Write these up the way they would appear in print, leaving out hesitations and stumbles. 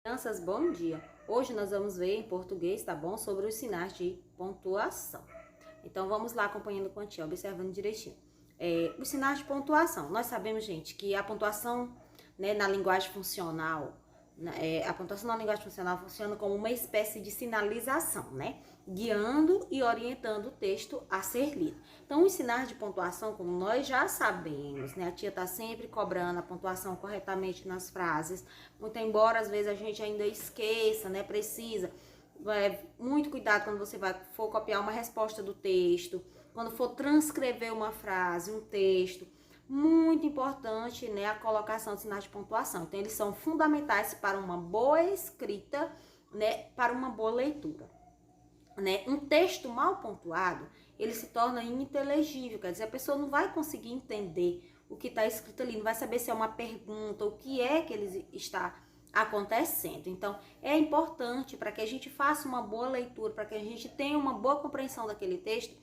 Crianças, bom dia! Hoje nós vamos ver em português, tá bom? Sobre os sinais de pontuação. Então vamos lá acompanhando com a tia, observando direitinho. Os sinais de pontuação. Nós sabemos, gente, que a pontuação, né, na linguagem funcional, a pontuação na linguagem funcional funciona como uma espécie de sinalização, né? Guiando e orientando o texto a ser lido. Então, os sinais de pontuação, como nós já sabemos, né? A tia tá sempre cobrando a pontuação corretamente nas frases, muito embora às vezes a gente ainda esqueça, né? Precisa. Muito cuidado quando você for copiar uma resposta do texto, quando for transcrever uma frase, um texto. Muito importante, né, a colocação de sinais de pontuação. Então, eles são fundamentais para uma boa escrita, né, para uma boa leitura. Né? Um texto mal pontuado, ele se torna ininteligível, quer dizer, a pessoa não vai conseguir entender o que está escrito ali, não vai saber se é uma pergunta, o que é que ele está acontecendo. Então, é importante para que a gente faça uma boa leitura, para que a gente tenha uma boa compreensão daquele texto,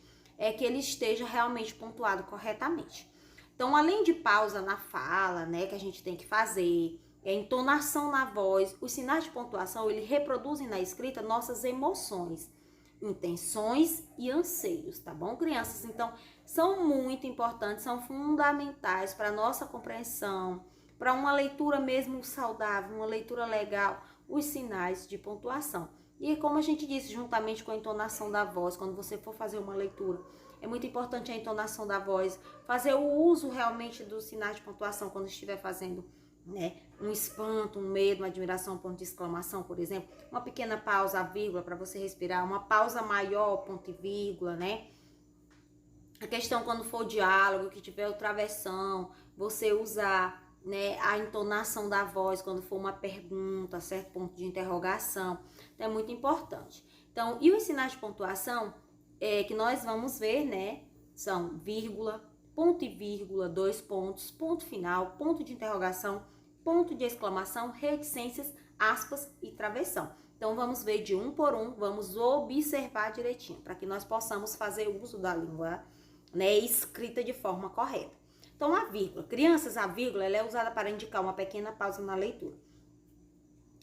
que ele esteja realmente pontuado corretamente. Então, além de pausa na fala, né, que a gente tem que fazer, entonação na voz, os sinais de pontuação, eles reproduzem na escrita nossas emoções, intenções e anseios, tá bom, crianças? Então, são muito importantes, são fundamentais para a nossa compreensão, para uma leitura mesmo saudável, uma leitura legal, os sinais de pontuação. E como a gente disse, juntamente com a entonação da voz, quando você for fazer uma leitura, é muito importante a entonação da voz, fazer o uso realmente dos sinais de pontuação quando estiver fazendo, né, um espanto, um medo, uma admiração, um ponto de exclamação, por exemplo. Uma pequena pausa, a vírgula, para você respirar. Uma pausa maior, ponto e vírgula, né? A questão quando for diálogo, que tiver o travessão, você usar, né, a entonação da voz quando for uma pergunta, certo? Ponto de interrogação. Então, é muito importante. Então, e os sinais de pontuação que nós vamos ver, né? São vírgula, ponto e vírgula, dois pontos, ponto final, ponto de interrogação, ponto de exclamação, reticências, aspas e travessão. Então, vamos ver de um por um, vamos observar direitinho, para que nós possamos fazer uso da língua, né, escrita de forma correta. Então, a vírgula. Crianças, a vírgula ela é usada para indicar uma pequena pausa na leitura.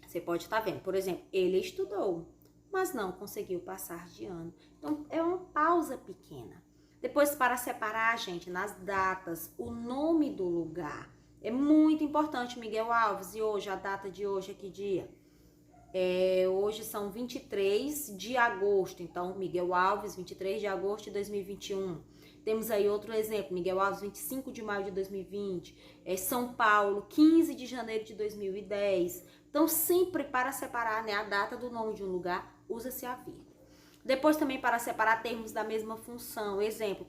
Você pode estar vendo, por exemplo, ele estudou, mas não conseguiu passar de ano. Então, é uma pausa pequena. Depois, para separar, gente, nas datas, o nome do lugar. É muito importante, Miguel Alves. E hoje, a data de hoje é que dia? Hoje são 23 de agosto. Então, Miguel Alves, 23 de agosto de 2021. Temos aí outro exemplo, Miguel Alves, 25 de maio de 2020. São Paulo, 15 de janeiro de 2010. Então, sempre para separar, né, a data do nome de um lugar, usa-se a vírgula. Depois também para separar termos da mesma função. Exemplo,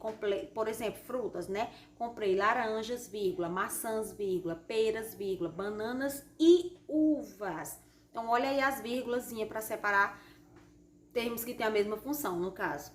por exemplo, frutas, né? Comprei laranjas, vírgula, maçãs, vírgula, peras, vírgula, bananas e uvas. Então, olha aí as vírgulazinhas para separar termos que têm a mesma função, no caso.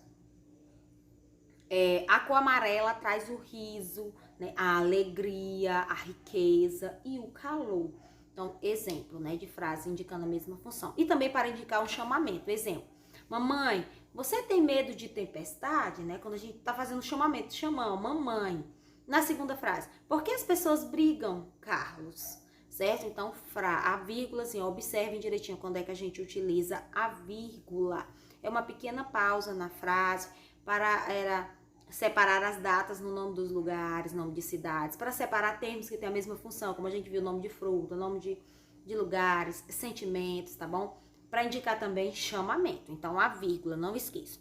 A cor amarela traz o riso, né? A alegria, a riqueza e o calor. Então, exemplo, né, de frase indicando a mesma função. E também para indicar um chamamento. Exemplo, mamãe, você tem medo de tempestade? Né? Quando a gente está fazendo um chamamento, chamamos, mamãe. Na segunda frase, por que as pessoas brigam, Carlos? Certo? Então, a vírgula, assim, observem direitinho quando é que a gente utiliza a vírgula. É uma pequena pausa na frase para separar as datas no nome dos lugares, nome de cidades, para separar termos que têm a mesma função, como a gente viu, nome de fruta, nome de lugares, sentimentos, tá bom? Para indicar também chamamento. Então, a vírgula, não esqueça.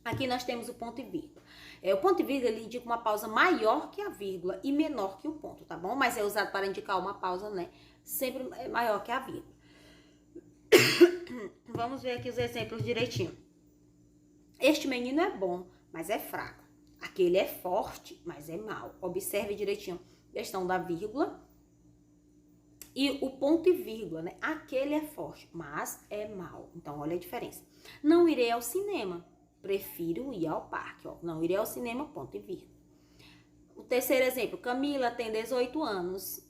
Aqui nós temos o ponto e vírgula. O ponto e vírgula, ele indica uma pausa maior que a vírgula e menor que o ponto, tá bom? Mas é usado para indicar uma pausa, né? Sempre maior que a vírgula. Vamos ver aqui os exemplos direitinho. Este menino é bom, mas é fraco. Aquele é forte, mas é mau. Observe direitinho a questão da vírgula e o ponto e vírgula, né? Aquele é forte, mas é mau. Então, olha a diferença. Não irei ao cinema. Prefiro ir ao parque, ó. Não irei ao cinema, ponto e vírgula. O terceiro exemplo, Camila tem 18 anos,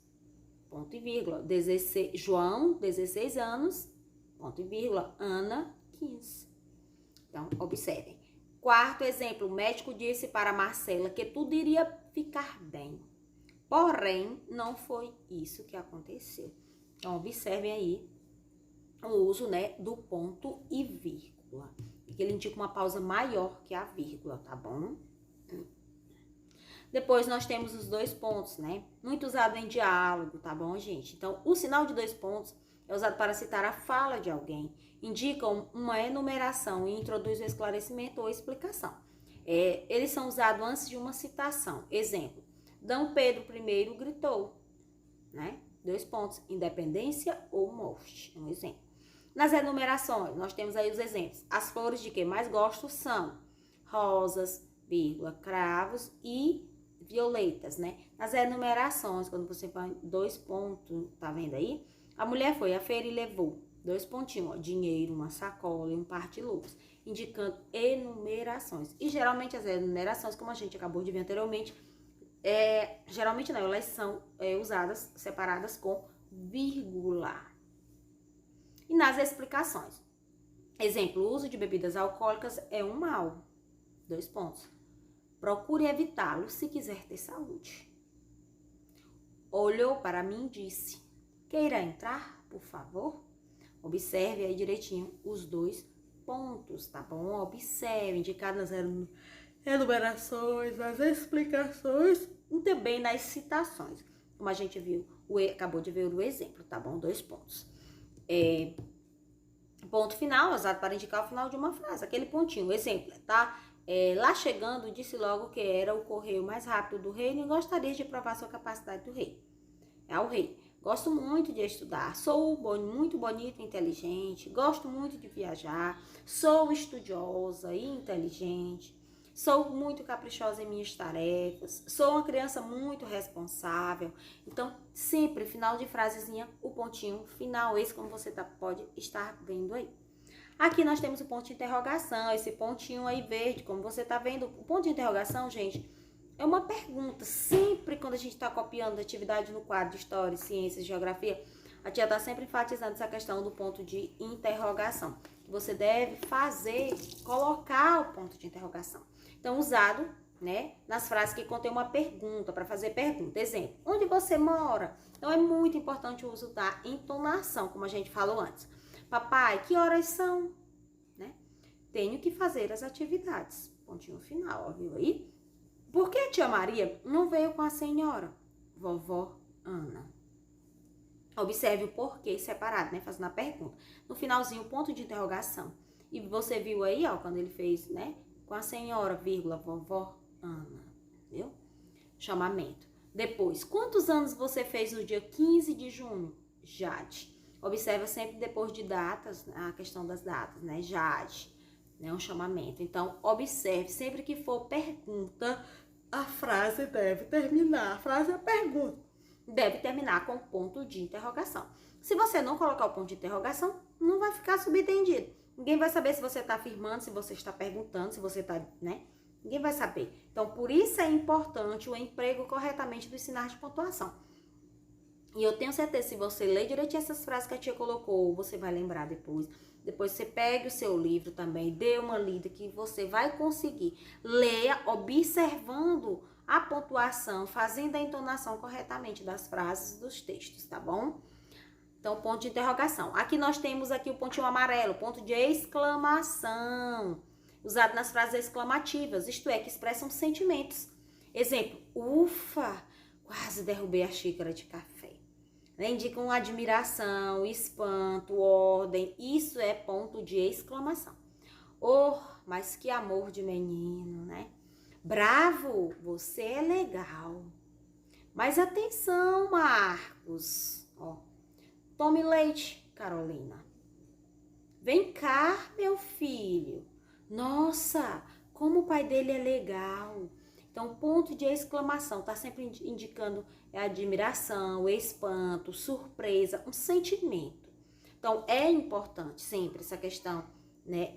ponto e vírgula. João, 16 anos, ponto e vírgula. Ana, 15. Então, observem. Quarto exemplo, o médico disse para Marcela que tudo iria ficar bem. Porém, não foi isso que aconteceu. Então, observem aí o uso, né, do ponto e vírgula. Ele indica uma pausa maior que a vírgula, tá bom? Depois nós temos os dois pontos, né? Muito usado em diálogo, tá bom, gente? Então, o sinal de dois pontos é usado para citar a fala de alguém. Indicam uma enumeração e introduz o esclarecimento ou explicação. Eles são usados antes de uma citação. Exemplo, D. Pedro I gritou, né? Dois pontos, independência ou morte, um exemplo. Nas enumerações, nós temos aí os exemplos. As flores de que mais gosto são rosas, vírgula, cravos e violetas, né? Nas enumerações, quando você põe dois pontos, tá vendo aí? A mulher foi à feira e levou dois pontinhos, ó, dinheiro, uma sacola e um par de luvas, indicando enumerações. E geralmente as enumerações, como a gente acabou de ver anteriormente, geralmente não, elas são usadas separadas com vírgula. E nas explicações, exemplo, o uso de bebidas alcoólicas é um mal, dois pontos. Procure evitá-lo se quiser ter saúde. Olhou para mim e disse, queira entrar, por favor? Observe aí direitinho os dois pontos, tá bom? Observe, indicado nas enumerações, nas explicações e também nas citações. Como a gente viu, acabou de ver o exemplo, tá bom? Dois pontos. Ponto final, usado para indicar o final de uma frase. Aquele pontinho, exemplo, tá? Lá chegando, disse logo que era o correio mais rápido do reino e gostaria de provar sua capacidade do rei. Ao rei. Gosto muito de estudar, sou muito bonita e inteligente, gosto muito de viajar, sou estudiosa e inteligente, sou muito caprichosa em minhas tarefas, sou uma criança muito responsável. Então, sempre, final de frasezinha, o pontinho final, esse como você pode estar vendo aí. Aqui nós temos o ponto de interrogação, esse pontinho aí verde, como você tá vendo. O ponto de interrogação, gente, é uma pergunta. Sempre quando a gente está copiando atividade no quadro de História, Ciências, Geografia, a tia está sempre enfatizando essa questão do ponto de interrogação. Você deve colocar o ponto de interrogação. Então, usado, né, nas frases que contém uma pergunta, para fazer pergunta. Exemplo, onde você mora? Então, é muito importante o uso da entonação, como a gente falou antes. Papai, que horas são? Né? Tenho que fazer as atividades. Pontinho final, ó, viu aí? Por que a tia Maria não veio com a senhora? Vovó Ana. Observe o porquê separado, né? Fazendo a pergunta. No finalzinho, o ponto de interrogação. E você viu aí, ó, quando ele fez, né? Com a senhora, vírgula, vovó Ana. Viu? Chamamento. Depois, quantos anos você fez no dia 15 de junho? Jade. Observa sempre depois de datas, a questão das datas, né? Jade, né? Um chamamento. Então, observe, sempre que for pergunta, a frase deve terminar. A frase é pergunta. Deve terminar com ponto de interrogação. Se você não colocar o ponto de interrogação, não vai ficar subentendido. Ninguém vai saber se você está afirmando, se você está perguntando, se você está, né? Ninguém vai saber. Então, por isso é importante o emprego corretamente dos sinais de pontuação. E eu tenho certeza, se você ler direitinho essas frases que a tia colocou, você vai lembrar depois. Depois você pegue o seu livro também, dê uma lida que você vai conseguir. Leia observando a pontuação, fazendo a entonação corretamente das frases dos textos, tá bom? Então, ponto de interrogação. Aqui nós temos aqui o pontinho amarelo, ponto de exclamação, usado nas frases exclamativas, isto é, que expressam sentimentos. Exemplo, ufa, quase derrubei a xícara de café. Indicam admiração, espanto, ordem. Isso é ponto de exclamação. Oh, mas que amor de menino, né? Bravo, você é legal. Mas atenção, Marcos. Ó, tome leite, Carolina. Vem cá, meu filho. Nossa, como o pai dele é legal. Então, ponto de exclamação está sempre indicando admiração, espanto, surpresa, um sentimento. Então, é importante sempre essa questão, né,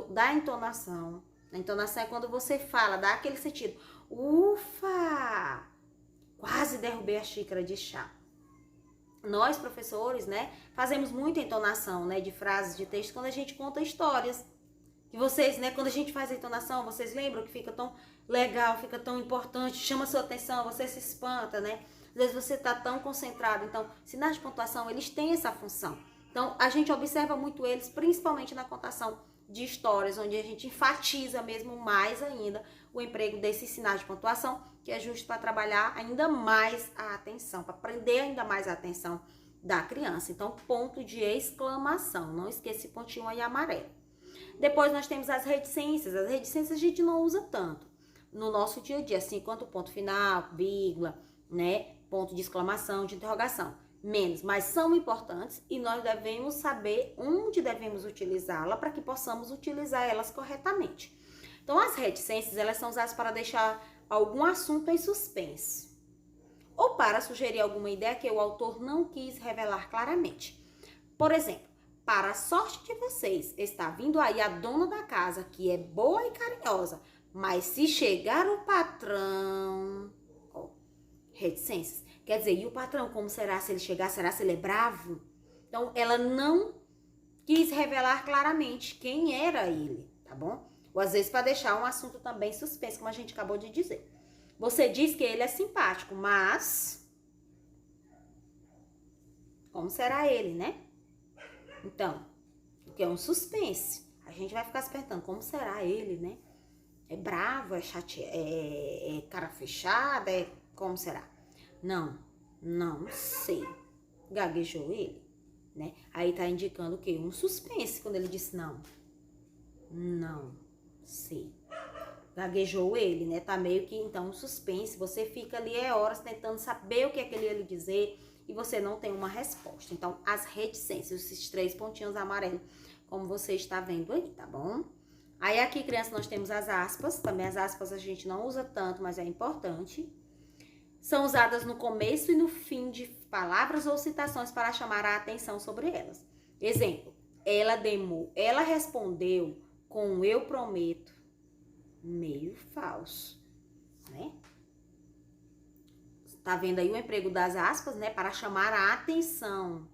da entonação. A entonação é quando você fala, dá aquele sentido. Ufa! Quase derrubei a xícara de chá. Nós, professores, né, fazemos muita entonação, né, de frases de texto quando a gente conta histórias. Que vocês, né, quando a gente faz a entonação, vocês lembram que fica tão legal, fica tão importante, chama sua atenção, você se espanta, né? Às vezes você tá tão concentrado. Então, sinais de pontuação, eles têm essa função. Então, a gente observa muito eles, principalmente na contação de histórias, onde a gente enfatiza mesmo mais ainda o emprego desses sinais de pontuação, que é justo para trabalhar ainda mais a atenção, para prender ainda mais a atenção da criança. Então, ponto de exclamação, não esqueça esse pontinho aí amarelo. Depois nós temos as reticências. As reticências a gente não usa tanto no nosso dia a dia, assim quanto o ponto final, vírgula, né, ponto de exclamação, de interrogação. Menos, mas são importantes e nós devemos saber onde devemos utilizá-la para que possamos utilizar elas corretamente. Então, as reticências, elas são usadas para deixar algum assunto em suspense ou para sugerir alguma ideia que o autor não quis revelar claramente. Por exemplo, para a sorte de vocês, está vindo aí a dona da casa, que é boa e carinhosa, mas se chegar o patrão... Ó, reticências. Quer dizer, e o patrão, como será se ele chegar? Será se ele é bravo? Então, ela não quis revelar claramente quem era ele, tá bom? Ou às vezes para deixar um assunto também suspenso, como a gente acabou de dizer. Você diz que ele é simpático, mas... como será ele, né? Então, porque é um suspense. A gente vai ficar se perguntando, como será ele, né? É bravo, é chateado, é cara fechada, como será? Não sei. Gaguejou ele, né? Aí tá indicando o quê? Um suspense quando ele disse não sei. Gaguejou ele, né? Tá meio que, então, um suspense. Você fica ali horas tentando saber o que é que ele ia lhe dizer e você não tem uma resposta. Então, as reticências, esses 3 pontinhos amarelos, como você está vendo aí, tá bom? Aí aqui, criança, nós temos as aspas. Também as aspas a gente não usa tanto, mas é importante. São usadas no começo e no fim de palavras ou citações para chamar a atenção sobre elas. Exemplo, ela respondeu com eu prometo, meio falso, né? Tá vendo aí o emprego das aspas, né? Para chamar a atenção.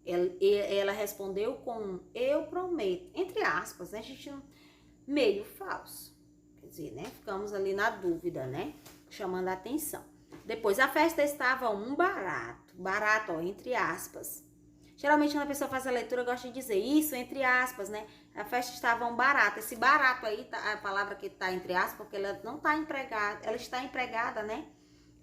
Ela respondeu com eu prometo, entre aspas, né? A gente meio falso. Quer dizer, né? Ficamos ali na dúvida, né? Chamando a atenção. Depois, a festa estava um barato. Barato, ó, entre aspas. Geralmente, quando a pessoa faz a leitura, gosta de dizer isso, entre aspas, né? A festa estava um barato. Esse barato aí, tá, a palavra que tá entre aspas, porque ela não tá empregada, ela está empregada, né?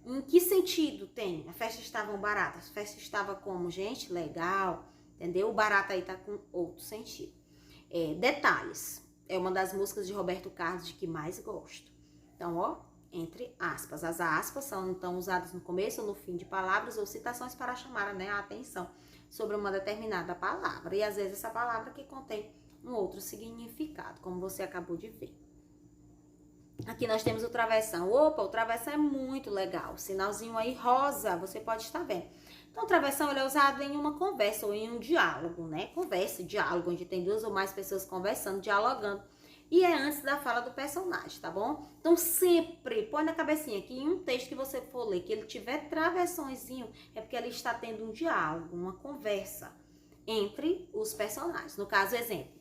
Em que sentido tem? A festa estava um barato. A festa estava como, gente? Legal, entendeu? O barato aí tá com outro sentido. Detalhes. É uma das músicas de Roberto Carlos de que mais gosto. Então, ó, entre aspas. As aspas são então usadas no começo ou no fim de palavras ou citações para chamar, né, a atenção sobre uma determinada palavra. E às vezes essa palavra que contém um outro significado, como você acabou de ver. Aqui nós temos o travessão. Opa, o travessão é muito legal. Sinalzinho aí rosa, você pode estar vendo. Então, o travessão ele é usado em uma conversa ou em um diálogo, né? Conversa, diálogo, onde tem 2 ou mais pessoas conversando, dialogando. E é antes da fala do personagem, tá bom? Então, sempre põe na cabecinha que em um texto que você for ler, que ele tiver travessõezinho, é porque ele está tendo um diálogo, uma conversa entre os personagens. No caso, exemplo.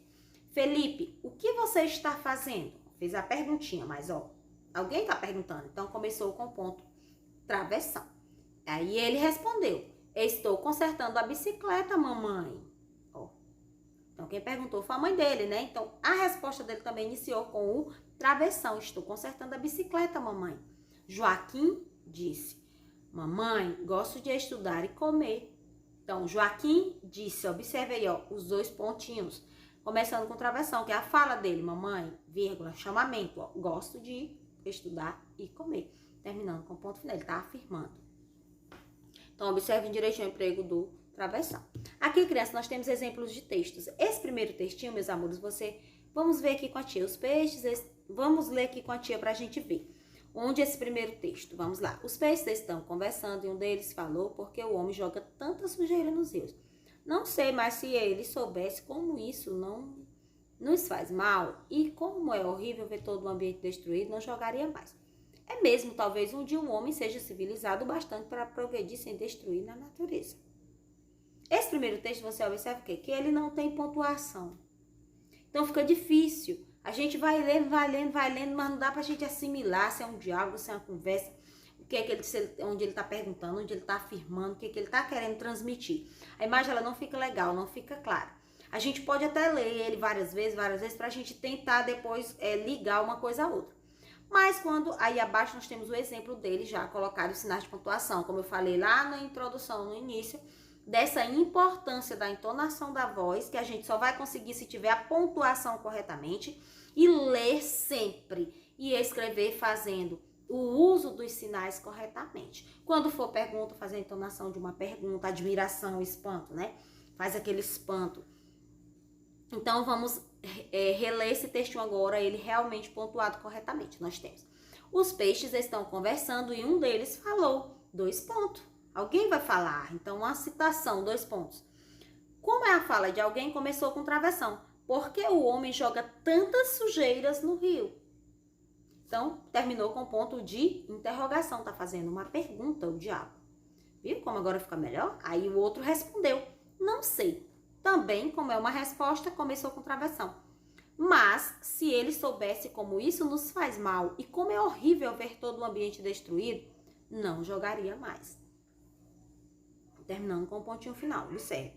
Felipe, o que você está fazendo? Fez a perguntinha, mas ó, alguém está perguntando. Então, começou com o ponto travessão. Aí ele respondeu, estou consertando a bicicleta, mamãe. Ó. Então, quem perguntou foi a mãe dele, né? Então, a resposta dele também iniciou com o travessão. Estou consertando a bicicleta, mamãe. Joaquim disse, mamãe, gosto de estudar e comer. Então, Joaquim disse, observe aí, ó, os 2 pontinhos. Começando com travessão, que é a fala dele, mamãe, vírgula, chamamento, ó, gosto de estudar e comer. Terminando com ponto final, ele tá afirmando. Então, observem direitinho o emprego do travessão. Aqui, criança, nós temos exemplos de textos. Esse primeiro textinho, meus amores, vamos ver aqui com a tia os peixes, vamos ler aqui com a tia pra gente ver. Onde esse primeiro texto? Vamos lá. Os peixes estão conversando e um deles falou porque o homem joga tanta sujeira nos rios. Não sei, mas se ele soubesse como isso não nos faz mal e como é horrível ver todo o ambiente destruído, não jogaria mais. É mesmo, talvez um dia um homem seja civilizado bastante para progredir sem destruir na natureza. Esse primeiro texto você observa o quê? Que ele não tem pontuação. Então fica difícil. A gente vai lendo, mas não dá pra gente assimilar se é um diálogo, se é uma conversa. o que é que onde ele está perguntando, onde ele está afirmando, o que é que ele está querendo transmitir. A imagem ela não fica legal, não fica clara. A gente pode até ler ele várias vezes, para a gente tentar depois ligar uma coisa a outra. Mas quando, aí abaixo nós temos o exemplo dele já colocado os sinais de pontuação, como eu falei lá na introdução, no início, dessa importância da entonação da voz, que a gente só vai conseguir se tiver a pontuação corretamente, e ler sempre, e escrever fazendo o uso dos sinais corretamente. Quando for pergunta, fazer a entonação de uma pergunta, admiração, espanto, né? Faz aquele espanto. Então, vamos reler esse texto agora, ele realmente pontuado corretamente. Nós temos: os peixes estão conversando e um deles falou, 2 pontos. Alguém vai falar, então uma citação, 2 pontos. Como é a fala de alguém, começou com travessão. Por que o homem joga tantas sujeiras no rio? Então, terminou com ponto de interrogação, tá fazendo uma pergunta, o diabo. Viu como agora fica melhor? Aí o outro respondeu, não sei. Também, como é uma resposta, começou com travessão. Mas, se ele soubesse como isso nos faz mal e como é horrível ver todo o ambiente destruído, não jogaria mais. Terminando com o pontinho final, observe.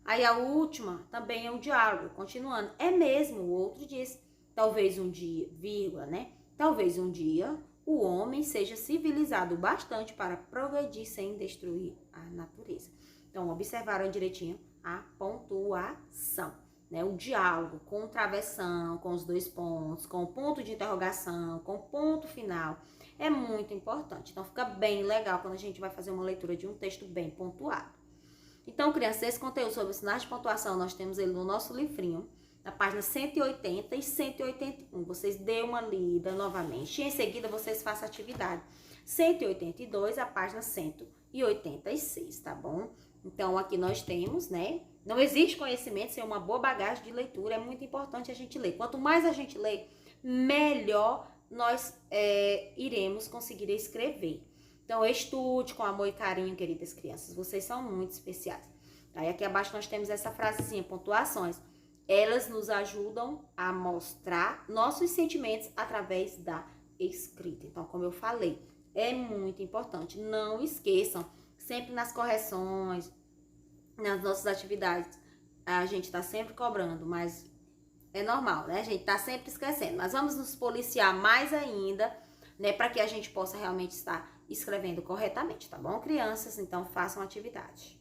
Aí a última também é um diálogo, continuando. É mesmo, o outro diz, talvez um dia, vírgula, né? Talvez um dia o homem seja civilizado bastante para progredir sem destruir a natureza. Então, observaram direitinho a pontuação, né? O diálogo com travessão, com os 2 pontos, com o ponto de interrogação, com o ponto final, é muito importante. Então, fica bem legal quando a gente vai fazer uma leitura de um texto bem pontuado. Então, crianças, esse conteúdo sobre os sinais de pontuação, nós temos ele no nosso livrinho, na página 180 e 181. Vocês dêem uma lida novamente e em seguida vocês façam a atividade 182 a página 186, tá bom? Então, aqui nós temos, né? Não existe conhecimento sem uma boa bagagem de leitura. É muito importante a gente ler. Quanto mais a gente lê, melhor nós iremos conseguir escrever. Então, estude com amor e carinho, queridas crianças. Vocês são muito especiais. Aí, aqui abaixo nós temos essa frasezinha, pontuações. Elas nos ajudam a mostrar nossos sentimentos através da escrita. Então, como eu falei, é muito importante. Não esqueçam, sempre nas correções, nas nossas atividades, a gente está sempre cobrando, mas é normal, né? A gente está sempre esquecendo. Mas vamos nos policiar mais ainda, né? Para que a gente possa realmente estar escrevendo corretamente, tá bom, crianças? Então, façam atividade.